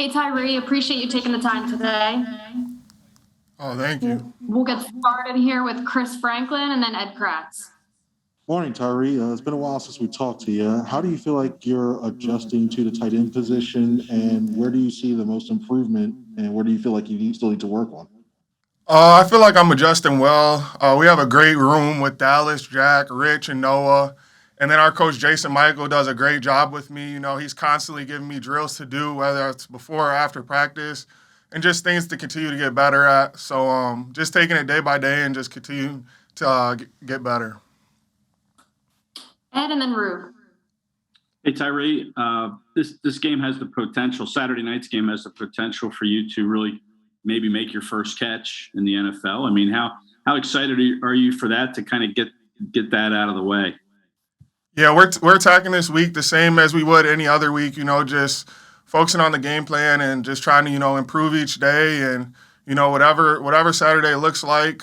Hey, Tyree, appreciate you taking the time today. Oh, thank you. We'll get started here with Chris Franklin and then Ed Kratz. Morning, Tyree. It's been a while since we talked to you. How do you feel like you're adjusting to the tight end position, and where do you see the most improvement, and where do you feel like still need to work on? I feel like I'm adjusting well. We have a great room with Dallas, Jack, Rich, and Noah. And then our coach, Jason Michael, does a great job with me. He's constantly giving me drills to do, whether it's before or after practice, and just things to continue to get better at. So just taking it day by day and just continue to get better. Ed and then Rube. Hey, Tyree, this game has the potential, Saturday night's game has the potential for you to really maybe make your first catch in the NFL. I mean, how excited are you for that, to kind of get that out of the way? Yeah, we're attacking this week the same as we would any other week, just focusing on the game plan and just trying to, improve each day and, whatever Saturday looks like,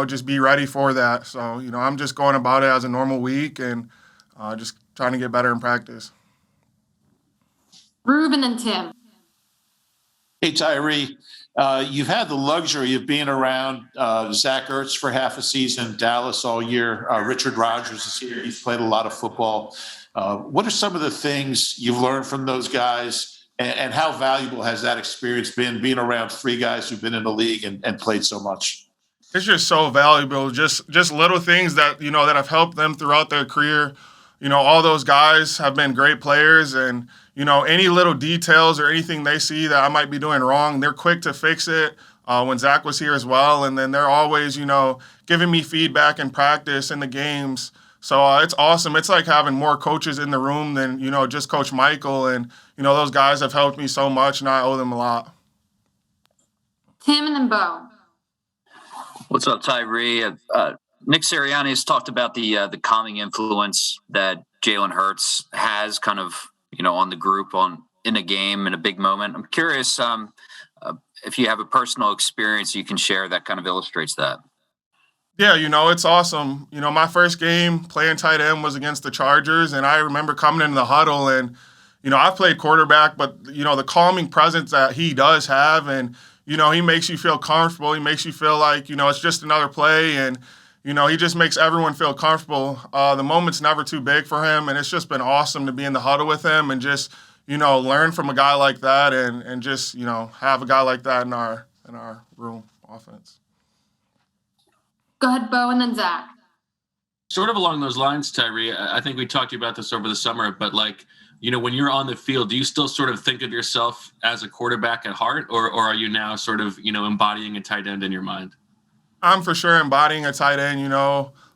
just be ready for that. So, I'm just going about it as a normal week and just trying to get better in practice. Rube and then Tim. Hey, Tyree, you've had the luxury of being around Zach Ertz for half a season, Dallas all year. Richard Rodgers is here. He's played a lot of football. What are some of the things you've learned from those guys, and how valuable has that experience been, being around three guys who've been in the league and played so much? It's just so valuable. Just little things that, that have helped them throughout their career. All those guys have been great players, and, any little details or anything they see that I might be doing wrong, they're quick to fix it. When Zach was here as well, and then they're always, giving me feedback in practice in the games. So it's awesome. It's like having more coaches in the room than, just Coach Michael, and, those guys have helped me so much, and I owe them a lot. Tim and then Bo. What's up, Tyree? Nick Sirianni has talked about the calming influence that Jalen Hurts has kind of, on the group in a game, in a big moment. I'm curious if you have a personal experience you can share that kind of illustrates that. Yeah, it's awesome. My first game playing tight end was against the Chargers, and I remember coming into the huddle, and, I've played quarterback, but, the calming presence that he does have, and, he makes you feel comfortable. He makes you feel like, it's just another play, and, he just makes everyone feel comfortable. The moment's never too big for him, and it's just been awesome to be in the huddle with him and just, learn from a guy like that and just, have a guy like that in our room offense. Go ahead, Bo, and then Zach. Sort of along those lines, Tyree, I think we talked to you about this over the summer, but when you're on the field, do you still sort of think of yourself as a quarterback at heart, or are you now sort of, embodying a tight end in your mind? I'm for sure embodying a tight end,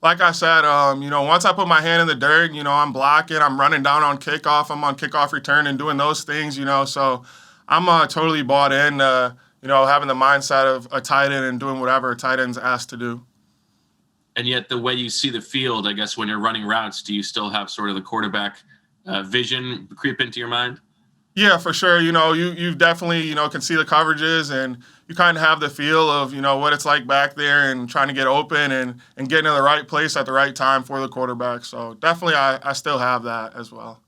Like I said, once I put my hand in the dirt, I'm blocking, I'm running down on kickoff, I'm on kickoff return and doing those things, so I'm totally bought in, having the mindset of a tight end and doing whatever a tight end's asked to do. And yet the way you see the field, I guess, when you're running routes, do you still have sort of the quarterback vision creep into your mind? Yeah, for sure. You definitely, can see the coverages, and you kind of have the feel of, what it's like back there and trying to get open and getting in the right place at the right time for the quarterback. So definitely I still have that as well.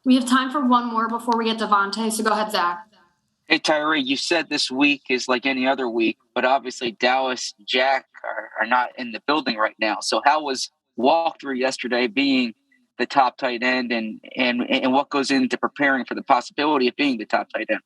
We have time for one more before we get DeVonta, so go ahead, Zach. Hey, Tyree, you said this week is like any other week, but obviously Dallas, Jack are not in the building right now. So how was walkthrough yesterday being the top tight end, and what goes into preparing for the possibility of being the top tight end?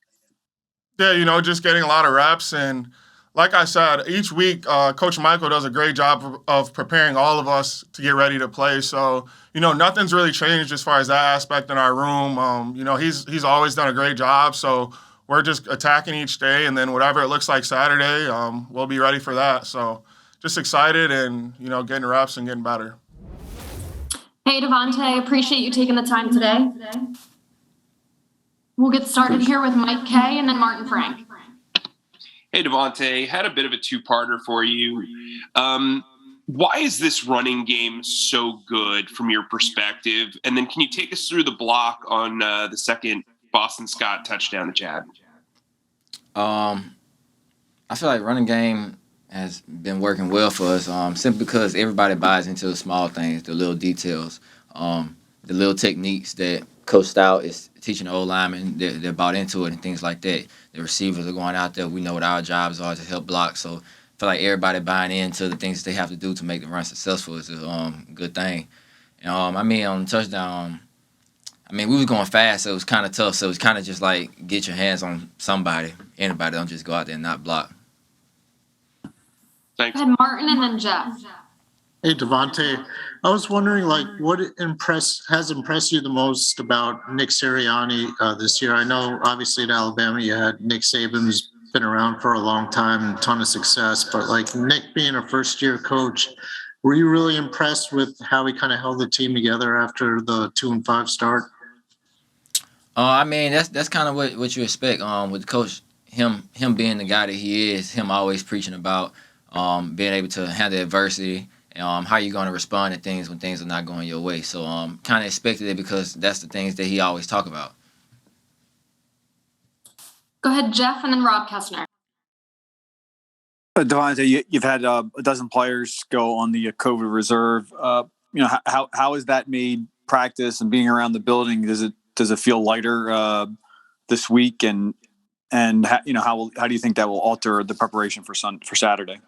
Yeah, just getting a lot of reps. And like I said, each week, Coach Michael does a great job of preparing all of us to get ready to play. So, nothing's really changed as far as that aspect in our room. He's always done a great job. So we're just attacking each day, and then whatever it looks like Saturday, we'll be ready for that. So just excited and, getting reps and getting better. Hey, DeVonta, appreciate you taking the time today. We'll get started here with Mike Kay and then Martin Frank. Hey, DeVonta, had a bit of a two-parter for you. Why is this running game so good from your perspective? And then can you take us through the block on the second Boston Scott touchdown that you had? I feel like running game has been working well for us simply because everybody buys into the small things, the little details. the little techniques that Coach Stout is teaching the old linemen, they're bought into it and things like that. The receivers are going out there. We know what our jobs are to help block. So I feel like everybody buying into the things they have to do to make the run successful is a good thing. And, I mean, on the touchdown, I mean, we was going fast, so it was kind of tough. So it was kind of just like get your hands on somebody, anybody. Don't just go out there and not block. Thanks. Go ahead, Martin and then Jeff. Hey, DeVonta, I was wondering, like, what has impressed you the most about Nick Sirianni this year? I know, obviously, at Alabama, you had Nick Saban, who's been around for a long time and a ton of success. But, like, Nick being a first-year coach, were you really impressed with how he kind of held the team together after the 2-5 start? I mean, that's kind of what you expect. With the coach, him being the guy that he is, him always preaching about being able to handle adversity. How you going to respond to things when things are not going your way. So kind of expected it because that's the things that he always talk about. Go ahead, Jeff, and then Rob Kessner. DeVonta, you've had a dozen players go on the COVID reserve. How has that made practice and being around the building? Does it feel lighter this week? And how do you think that will alter the preparation for Saturday?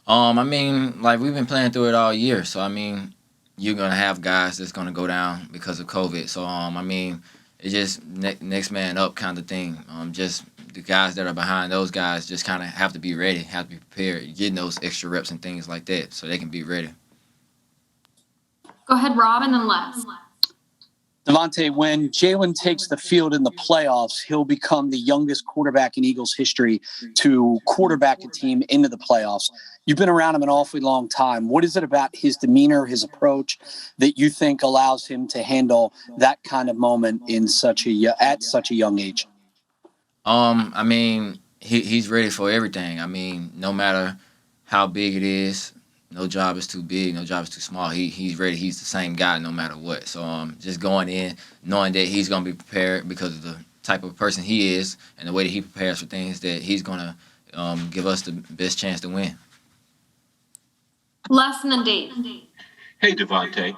I mean, like we've been playing through it all year, so I mean, you're gonna have guys that's gonna go down because of COVID. So I mean, it's just next man up kind of thing. Just the guys that are behind those guys just kind of have to be ready, have to be prepared, getting those extra reps and things like that, so they can be ready. Go ahead, Rob, and then Les. DeVonta, when Jalen takes the field in the playoffs, he'll become the youngest quarterback in Eagles history to quarterback a team into the playoffs. You've been around him an awfully long time. What is it about his demeanor, his approach, that you think allows him to handle that kind of moment at such a young age? I mean, he's ready for everything. I mean, no matter how big it is, no job is too big, no job is too small. He's ready. He's the same guy no matter what. So just going in, knowing that he's gonna be prepared because of the type of person he is and the way that he prepares for things, that he's gonna give us the best chance to win. Les and then Dave. Hey, DeVonta.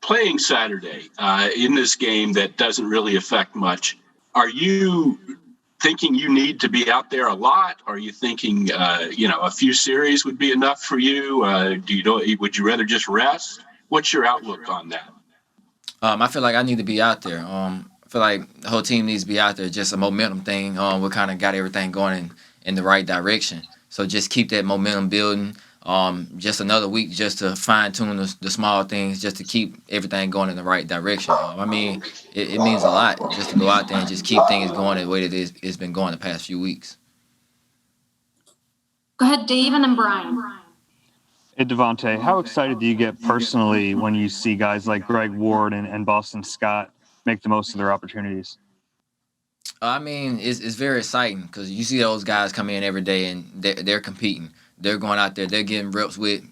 Playing Saturday in this game that doesn't really affect much, are you thinking you need to be out there a lot? Are you thinking, a few series would be enough for you? Would you rather just rest? What's your outlook on that? I feel like I need to be out there. I feel like the whole team needs to be out there. Just a momentum thing. We kind of got everything going in the right direction. So just keep that momentum building. Just another week just to fine-tune the small things, just to keep everything going in the right direction. I mean, it means a lot just to go out there and just keep things going the way that it's been going the past few weeks. Go ahead, Dave, and then Brian. Hey, DeVonta, how excited do you get personally when you see guys like Greg Ward and Boston Scott make the most of their opportunities? I mean, it's very exciting because you see those guys come in every day and they're competing. They're going out there, they're getting reps with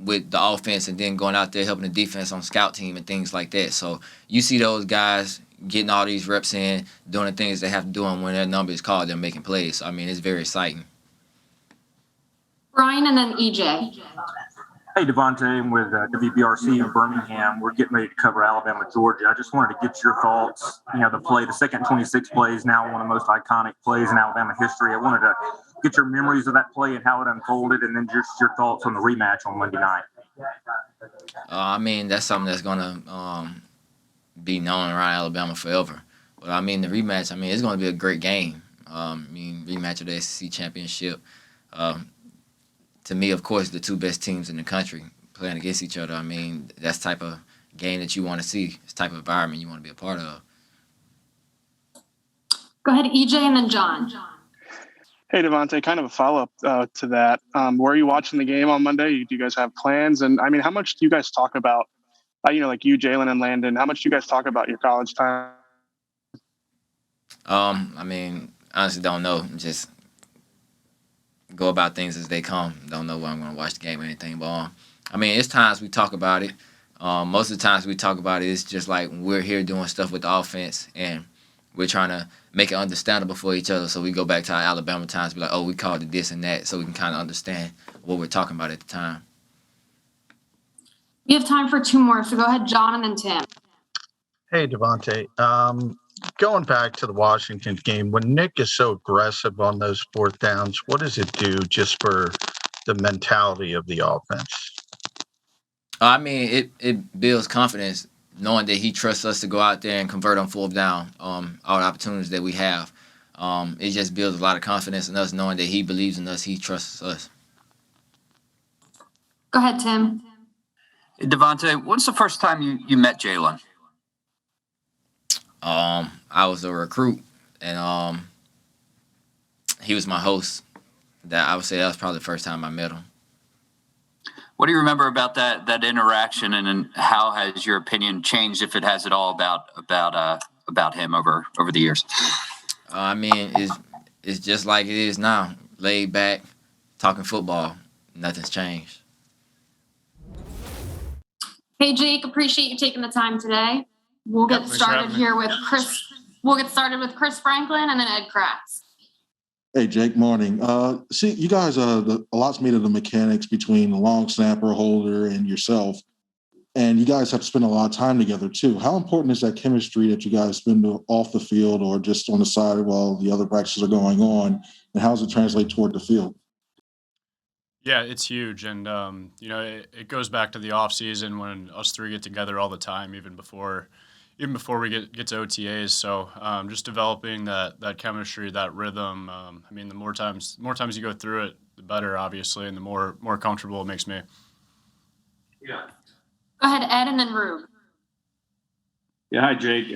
the offense and then going out there helping the defense on scout team and things like that. So you see those guys getting all these reps in, doing the things they have to do, and when their number is called, they're making plays. So, I mean, it's very exciting. Brian and then EJ. Hey, DeVonta, I'm with WBRC in Birmingham. We're getting ready to cover Alabama, Georgia. I just wanted to get your thoughts. The second 26 play is now one of the most iconic plays in Alabama history. I wanted to get your memories of that play and how it unfolded, and then just your thoughts on the rematch on Monday night. I mean, that's something that's going to be known around Alabama forever. But, I mean, the rematch, it's going to be a great game. Rematch of the SEC championship. To me, of course, the two best teams in the country playing against each other. That's the type of game that you want to see. It's the type of environment you want to be a part of. Go ahead, EJ, and then John. Hey, DeVonta, kind of a follow-up to that. Were you watching the game on Monday? Do you guys have plans? And, how much do you guys talk about, like you, Jalen, and Landon, how much do you guys talk about your college time? Honestly, don't know. Just go about things as they come. Don't know when I'm going to watch the game or anything. But, it's times we talk about it. Most of the times we talk about it, it's just like we're here doing stuff with the offense, and we're trying to make it understandable for each other. So we go back to our Alabama times, be like, oh, we called it this and that, so we can kind of understand what we're talking about at the time. We have time for two more, so go ahead, John, and then Tim. Hey, DeVonta. Going back to the Washington game, when Nick is so aggressive on those fourth downs, what does it do just for the mentality of the offense? I mean, it builds confidence knowing that he trusts us to go out there and convert on fourth down, all the opportunities that we have. It just builds a lot of confidence in us knowing that he believes in us, he trusts us. Go ahead, Tim. Hey, DeVonta, when's the first time you met Jalen? I was a recruit, and he was my host. That I would say that was probably the first time I met him. What do you remember about that interaction, and how has your opinion changed, if it has at all, about him over the years? I mean, it's just like it is now. Laid back, talking football. Nothing's changed. Hey, Jake, appreciate you taking the time today. We'll get started here with Chris. We'll get started with Chris Franklin and then Ed Kratz. Hey, Jake, morning. See, you guys, a lot's made of the mechanics between the long snapper, holder, and yourself. And you guys have to spend a lot of time together, too. How important is that chemistry that you guys spend off the field or just on the side while the other practices are going on? And how does it translate toward the field? Yeah, it's huge. And, it goes back to the off season when us three get together all the time, even before we get to OTAs. So just developing that chemistry, that rhythm. The more times you go through it, the better, obviously, and the more comfortable it makes me. Yeah. Go ahead, Ed, and then Rube. Yeah, hi, Jake.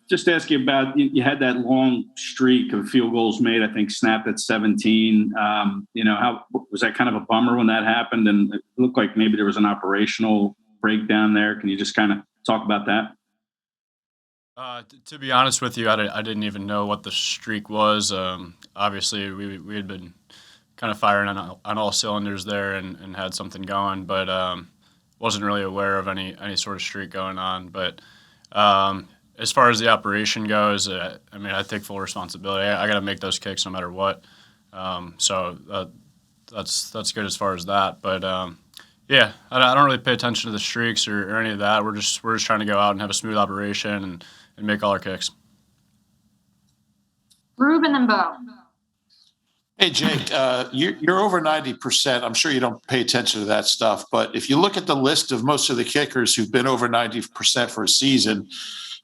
Just ask you about, you had that long streak of field goals made, I think snapped at 17. How was that kind of a bummer when that happened? And it looked like maybe there was an operational breakdown there. Can you just kind of talk about that? To be honest with you, I didn't even know what the streak was. Obviously, we had been kind of firing on all cylinders there and had something going, but wasn't really aware of any sort of streak going on. But as far as the operation goes, I take full responsibility. I got to make those kicks no matter what. So that's good as far as that. But yeah, I don't really pay attention to the streaks or any of that. We're just trying to go out and have a smooth operation and make all our kicks. Rube and then Bo. Hey, Jake, you're over 90%. I'm sure you don't pay attention to that stuff. But if you look at the list of most of the kickers who've been over 90% for a season,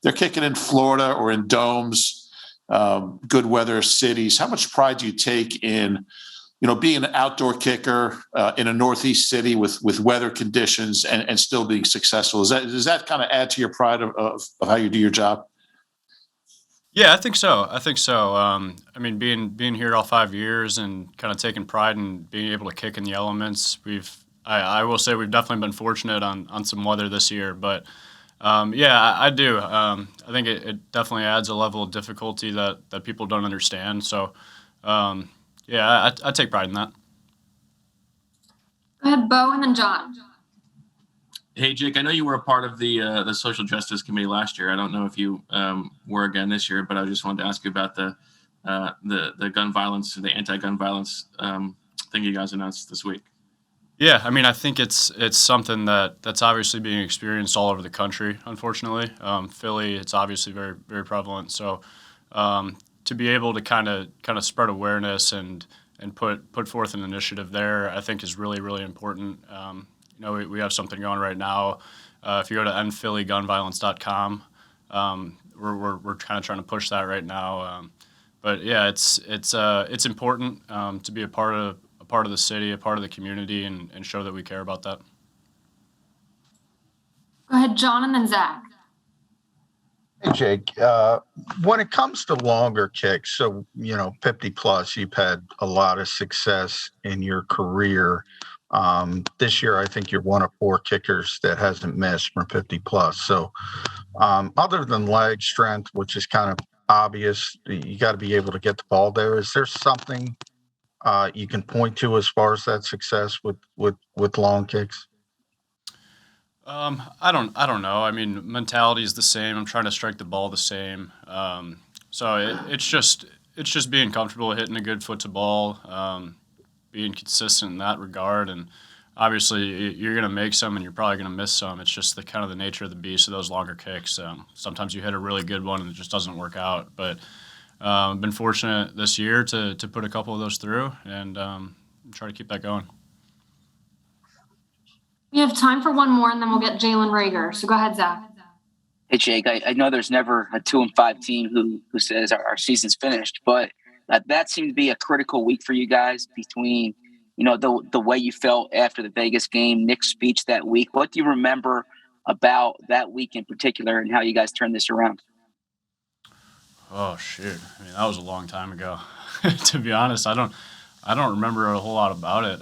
they're kicking in Florida or in domes, good weather cities. How much pride do you take in, being an outdoor kicker in a Northeast city with weather conditions and still being successful? Does that kind of add to your pride of how you do your job? Yeah, I think so. Being here all 5 years and kind of taking pride in being able to kick in the elements, I will say we've definitely been fortunate on some weather this year. But I do. I think it definitely adds a level of difficulty that people don't understand. So I take pride in that. Go ahead, Bo, and then John. Hey, Jake, I know you were a part of the social justice committee last year. I don't know if you were again this year, but I just wanted to ask you about the gun violence, the anti-gun violence thing you guys announced this week. Yeah, I think it's something that's obviously being experienced all over the country. Unfortunately, Philly, it's obviously very, very prevalent. So to be able to kind of spread awareness and put forth an initiative there, I think is really, really important. We have something going right now. If you go to endphillygunviolence.com, we're kind of trying to push that right now. But yeah, it's important to be a part of the city, a part of the community, and show that we care about that. Go ahead, John, and then Zach. Hey, Jake, when it comes to longer kicks, so, 50 plus, you've had a lot of success in your career. This year, I think you're one of 4 kickers that hasn't missed from 50 plus. So other than leg strength, which is kind of obvious, you got to be able to get the ball there. Is there something you can point to as far as that success with long kicks? I don't know. Mentality is the same. I'm trying to strike the ball the same. So it's just being comfortable hitting a good foot to ball, being consistent in that regard, and obviously you're going to make some and you're probably going to miss some. It's just the kind of the nature of the beast of those longer kicks. Sometimes you hit a really good one and it just doesn't work out. But been fortunate this year to put a couple of those through and try to keep that going. We have time for one more, and then we'll get Jalen Reagor. So go ahead, Zach. Hey, Jake, I know there's never a 2-5 team who says our season's finished, but that seemed to be a critical week for you guys between, the way you felt after the Vegas game, Nick's speech that week. What do you remember about that week in particular and how you guys turned this around? Oh, shoot. I mean, that was a long time ago. To be honest, I don't remember a whole lot about it.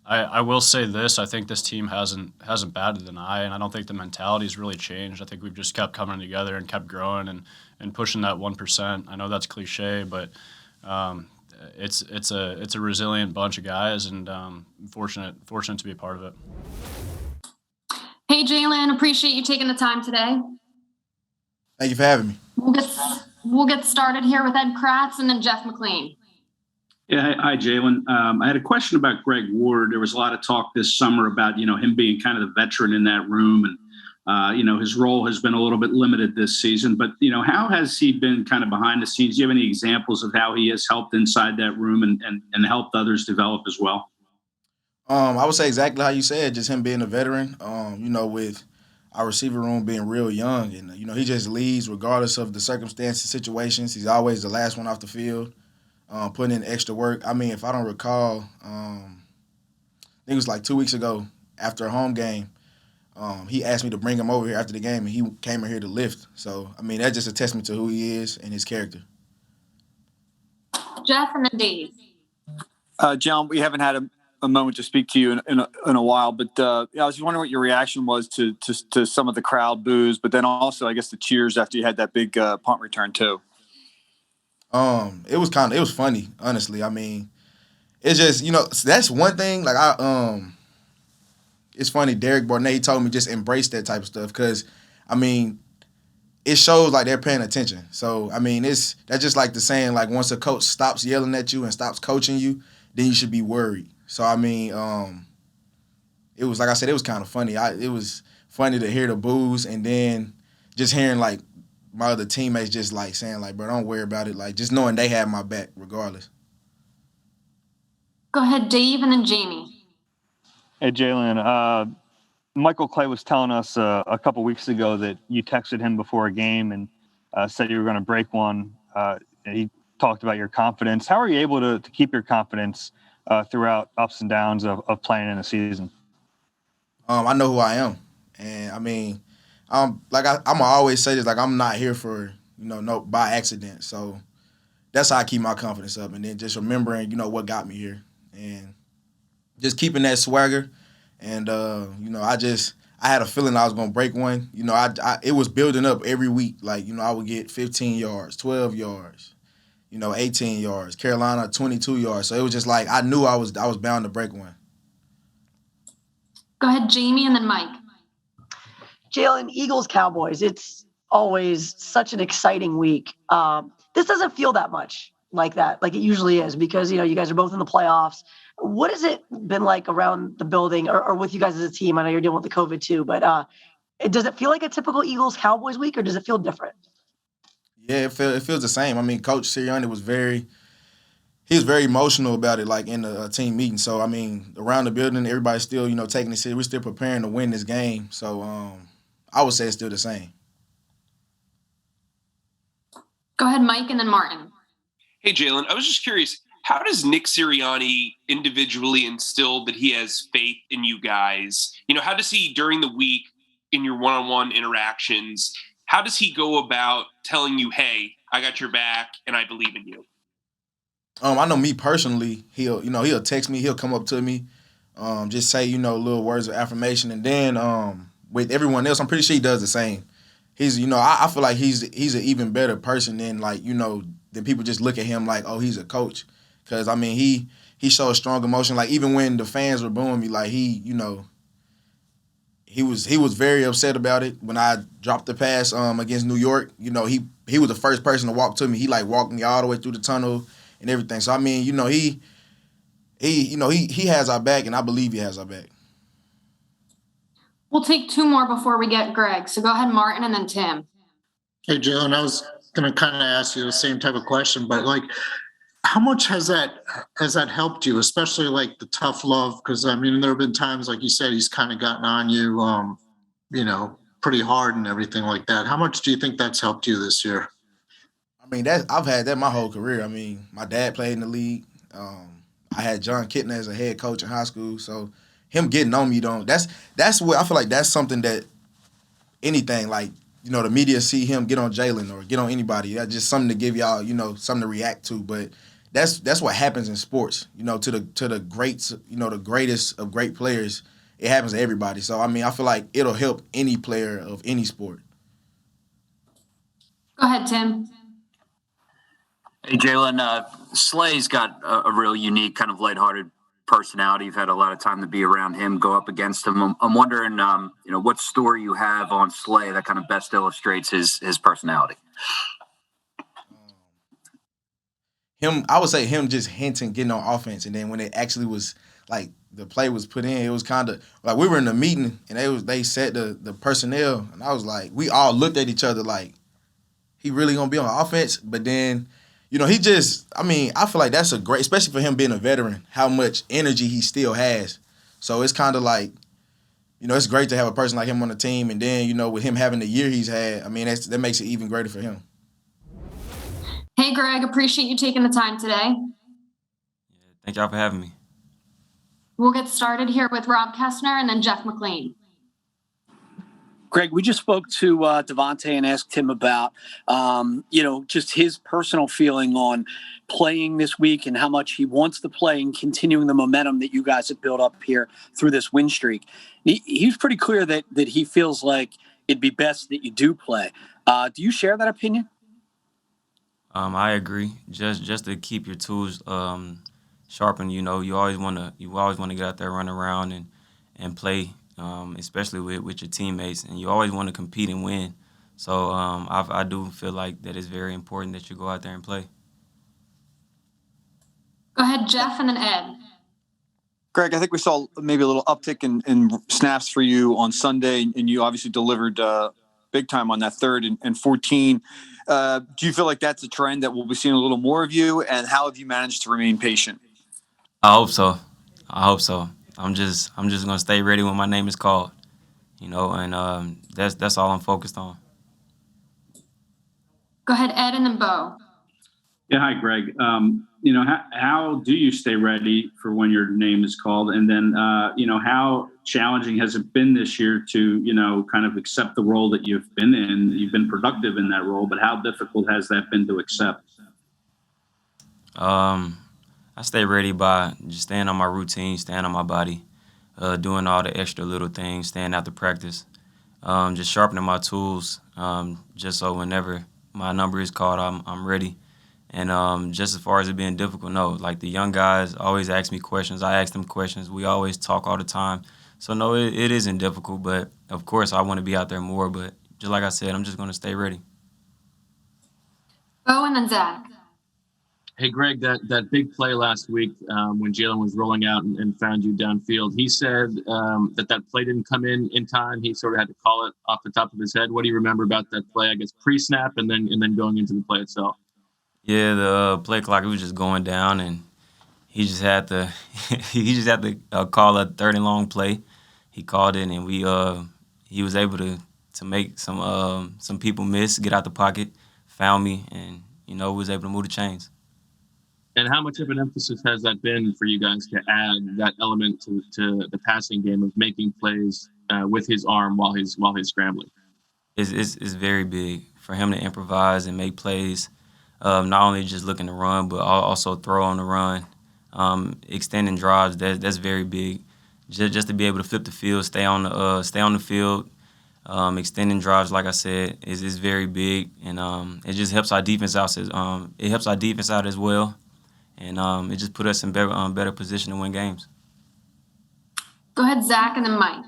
I will say this: I think this team hasn't batted an eye, and I don't think the mentality's really changed. I think we've just kept coming together and kept growing and pushing that 1%. I know that's cliche, but it's a resilient bunch of guys, and fortunate to be a part of it. Hey, Jalen, appreciate you taking the time today. Thank you for having me. We'll get started here with Ed Kratz and then Jeff McLean. Yeah, hi, Jalen. I had a question about Greg Ward. There was a lot of talk this summer about, him being kind of the veteran in that room. And, his role has been a little bit limited this season. But, how has he been kind of behind the scenes? Do you have any examples of how he has helped inside that room and helped others develop as well? I would say exactly how you said, just him being a veteran, with our receiver room being real young. And, he just leads regardless of the circumstances, situations. He's always the last one off the field. Putting in extra work. I mean, if I don't recall, I think it was like 2 weeks ago after a home game, he asked me to bring him over here after the game, and he came in here to lift. So, I mean, that's just a testament to who he is and his character. Jeff and then Dave. John, we haven't had a moment to speak to you in a while, but I was just wondering what your reaction was to some of the crowd boos, but then also, I guess, the cheers after you had that big punt return too. It was funny, honestly. I mean, it's just, that's one thing. Like it's funny. Derek Barnett told me just embrace that type of stuff because, I mean, it shows like they're paying attention. So I mean, that's just like the saying, like once a coach stops yelling at you and stops coaching you, then you should be worried. So I mean, it was like I said, it was kind of funny. It was funny to hear the boos and then just hearing like my other teammates just like saying like, bro, don't worry about it. Like just knowing they had my back regardless. Go ahead, Dave, and then Jamie. Hey, Jalen. Michael Clay was telling us a couple weeks ago that you texted him before a game and said you were going to break one. He talked about your confidence. How are you able to keep your confidence throughout ups and downs of playing in a season? I know who I am. And I mean, I'm always say this, like I'm not here for, no by accident. So that's how I keep my confidence up. And then just remembering, what got me here and just keeping that swagger. And, I had a feeling I was going to break one. It was building up every week. Like, I would get 15 yards, 12 yards, 18 yards, Carolina, 22 yards. So it was just like, I knew I was bound to break one. Go ahead, Jamie, and then Mike. Jalen, Eagles, Cowboys, it's always such an exciting week. This doesn't feel that much like that, like it usually is, because, you guys are both in the playoffs. What has it been like around the building or with you guys as a team? I know you're dealing with the COVID too, but does it feel like a typical Eagles, Cowboys week, or does it feel different? Yeah, it feels the same. I mean, Coach Sirianni was very emotional about it, like in the team meeting. So, I mean, around the building, everybody's still, taking it serious. We're still preparing to win this game. So, I would say it's still the same. Go ahead, Mike, and then Martin. Hey, Jalen, I was just curious, how does Nick Sirianni individually instill that he has faith in you guys? How does he, during the week, in your one-on-one interactions, how does he go about telling you, hey, I got your back and I believe in you? I know me personally, he'll text me, he'll come up to me, just say, little words of affirmation. And then with everyone else, I'm pretty sure he does the same. He's, I feel like he's an even better person than like, than people just look at him like, oh, he's a coach. Because, I mean, he shows strong emotion. Like, even when the fans were booing me, like, he was very upset about it. When I dropped the pass against New York, he was the first person to walk to me. He, like, walked me all the way through the tunnel and everything. So, I mean, he has our back, and I believe he has our back. We'll take two more before we get Greg. So go ahead, Martin, and then Tim. Hey, Jalen, I was going to kind of ask you the same type of question, but like, how much has that helped you, especially like the tough love? Because I mean, there have been times, like you said, he's kind of gotten on you, pretty hard and everything like that. How much do you think that's helped you this year? I mean, I've had that my whole career. I mean, my dad played in the league. I had John Kittner as a head coach in high school, so him getting on me, that's what I feel like. That's something that anything like, the media see him get on Jalen or get on anybody. That's just something to give y'all, something to react to. But that's what happens in sports. To the greats, the greatest of great players, it happens to everybody. So I mean, I feel like it'll help any player of any sport. Go ahead, Tim. Hey, Jalen, Slay's got a real unique kind of lighthearted personality. You've had a lot of time to be around him, go up against him. I'm wondering, what story you have on Slay that kind of best illustrates his personality. I would say him just hinting, getting on offense, and then when it actually was like the play was put in, it was kind of like we were in a meeting and they said the personnel, and I was like, we all looked at each other like, he really gonna be on offense? But then, he just, I mean, I feel like that's a great, especially for him being a veteran, how much energy he still has. So it's kind of like, it's great to have a person like him on the team, and then, with him having the year he's had, I mean, that makes it even greater for him. Hey, Greg, appreciate you taking the time today. Thank y'all for having me. We'll get started here with Rob Kessner and then Jeff McLean. Greg, we just spoke to DeVonta and asked him about, just his personal feeling on playing this week and how much he wants to play and continuing the momentum that you guys have built up here through this win streak. He's pretty clear that he feels like it'd be best that you do play. Do you share that opinion? I agree. Just to keep your tools sharpened, you always want to get out there, run around and play. Especially with your teammates, and you always want to compete and win. So I do feel like that it's very important that you go out there and play. Go ahead, Jeff, and then Ed. Greg, I think we saw maybe a little uptick in snaps for you on Sunday, and you obviously delivered big time on that 3rd and 14. Do you feel like that's a trend that we'll be seeing a little more of you, and how have you managed to remain patient? I hope so. I'm just gonna stay ready when my name is called, and that's all I'm focused on. Go ahead, Ed, and then Bo. Yeah, hi, Greg. How do you stay ready for when your name is called? And then, how challenging has it been this year to, kind of accept the role that you've been in? You've been productive in that role, but how difficult has that been to accept? I stay ready by just staying on my routine, staying on my body, doing all the extra little things, staying after practice, just sharpening my tools, just so whenever my number is called, I'm ready. And just as far as it being difficult, no, like the young guys always ask me questions. I ask them questions. We always talk all the time. So, no, it isn't difficult, but of course I want to be out there more. But just like I said, I'm just going to stay ready. Bo and then Zach. Hey, Greg, that big play last week when Jalen was rolling out and found you downfield, he said that play didn't come in time. He sort of had to call it off the top of his head. What do you remember about that play, I guess, pre-snap and then going into the play itself? Yeah, the play clock, it was just going down, and he just had to call a 3rd and long play. He called it, and he was able to make some people miss, get out the pocket, found me, and was able to move the chains. And how much of an emphasis has that been for you guys to add that element to the passing game of making plays with his arm while he's scrambling? It's very big for him to improvise and make plays, not only just looking to run, but also throw on the run, extending drives. That's very big. Just to be able to flip the field, stay on the field, extending drives, like I said, is very big, and it just helps our defense out. It helps our defense out as well. And it just put us in better position to win games. Go ahead, Zach, and then Mike.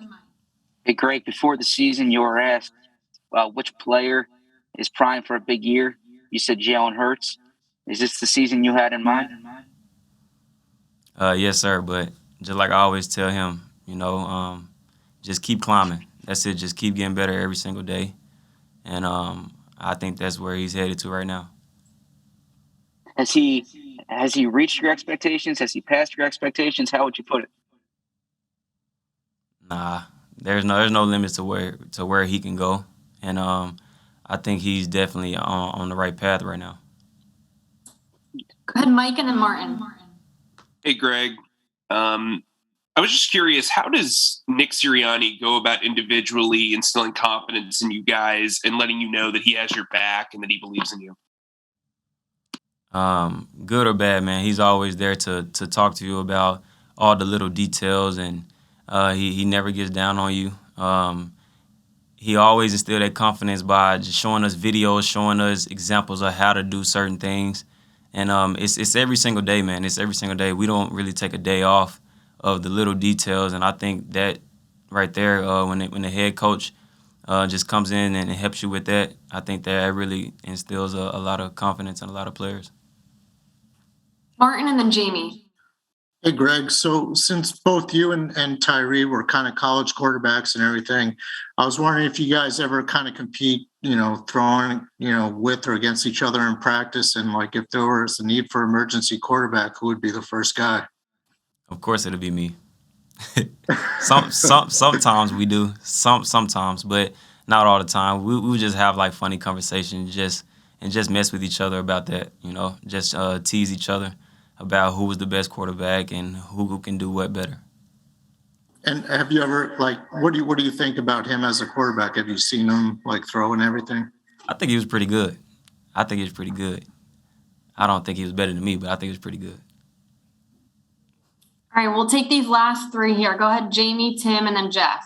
Hey, Greg, before the season, you were asked which player is primed for a big year. You said Jalen Hurts. Is this the season you had in mind? Yes, sir. But just like I always tell him, just keep climbing. That's it. Just keep getting better every single day. And I think that's where he's headed to right now. Has he reached your expectations? Has he passed your expectations? How would you put it? Nah, there's no limits to where he can go. And I think he's definitely on the right path right now. Go ahead, Mike, and then Martin. Hey, Greg. I was just curious, how does Nick Sirianni go about individually instilling confidence in you guys and letting you know that he has your back and that he believes in you? Good or bad, man, he's always there to talk to you about all the little details, and he never gets down on you. He always instilled that confidence by just showing us videos, showing us examples of how to do certain things. And it's every single day, man. It's every single day. We don't really take a day off of the little details, and I think that right there, when the head coach just comes in and helps you with that, I think that really instills a lot of confidence in a lot of players. Martin and then Jamie. Hey, Greg. So since both you and Tyree were kind of college quarterbacks and everything, I was wondering if you guys ever kind of compete, throwing, with or against each other in practice, and like if there was a need for emergency quarterback, who would be the first guy? Of course, it'll be me. Sometimes we do, sometimes, but not all the time. We just have like funny conversations, just mess with each other about that. Just tease each other about who was the best quarterback and who can do what better. And have you ever what do you think about him as a quarterback? Have you seen him throw and everything? I think he was pretty good. I don't think he was better than me, but I think he was pretty good. All right, we'll take these last three here. Go ahead, Jamie, Tim, and then Jeff.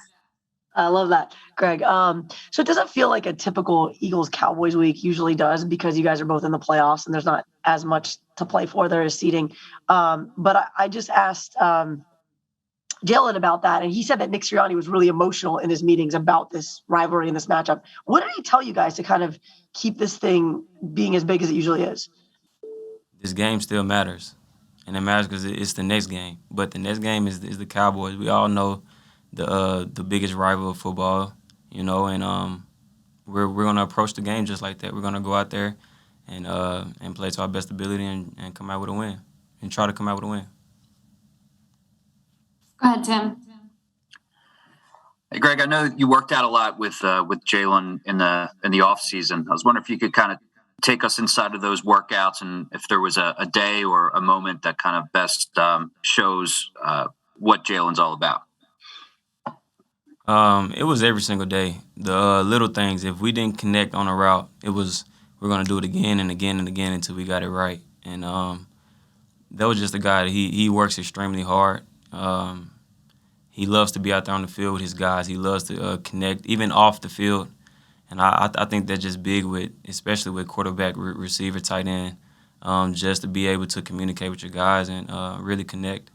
I love that, Greg. So it doesn't feel like a typical Eagles-Cowboys week usually does, because you guys are both in the playoffs and there's not as much to play for. There is seeding. But I just asked Jalen about that, and he said that Nick Sirianni was really emotional in his meetings about this rivalry and this matchup. What did he tell you guys to kind of keep this thing being as big as it usually is? This game still matters, and it matters because it's the next game. But the next game is the Cowboys. We all know the biggest rival of football, and we're gonna approach the game just like that. We're gonna go out there and play to our best ability and come out with a win, and try to come out with a win. Go ahead, Tim. Hey, Greg, I know you worked out a lot with Jalen in the off season. I was wondering if you could kind of take us inside of those workouts, and if there was a day or a moment that kind of best shows what Jalen's all about. It was every single day. The little things. If we didn't connect on a route, we're gonna do it again and again and again until we got it right. And that was just a guy that he works extremely hard. He loves to be out there on the field with his guys. He loves to connect, even off the field. And I think that's just big especially with quarterback, receiver, tight end, just to be able to communicate with your guys and really connect.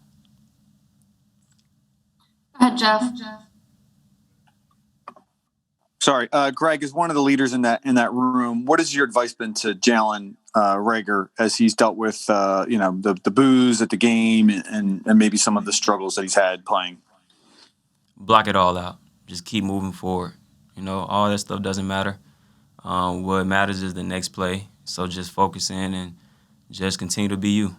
Go ahead, Jeff. Sorry, Greg, as one of the leaders in that room, what has your advice been to Jalen Reagor as he's dealt with the booze at the game and maybe some of the struggles that he's had playing? Block it all out. Just keep moving forward. All that stuff doesn't matter. What matters is the next play. So just focus in and just continue to be you.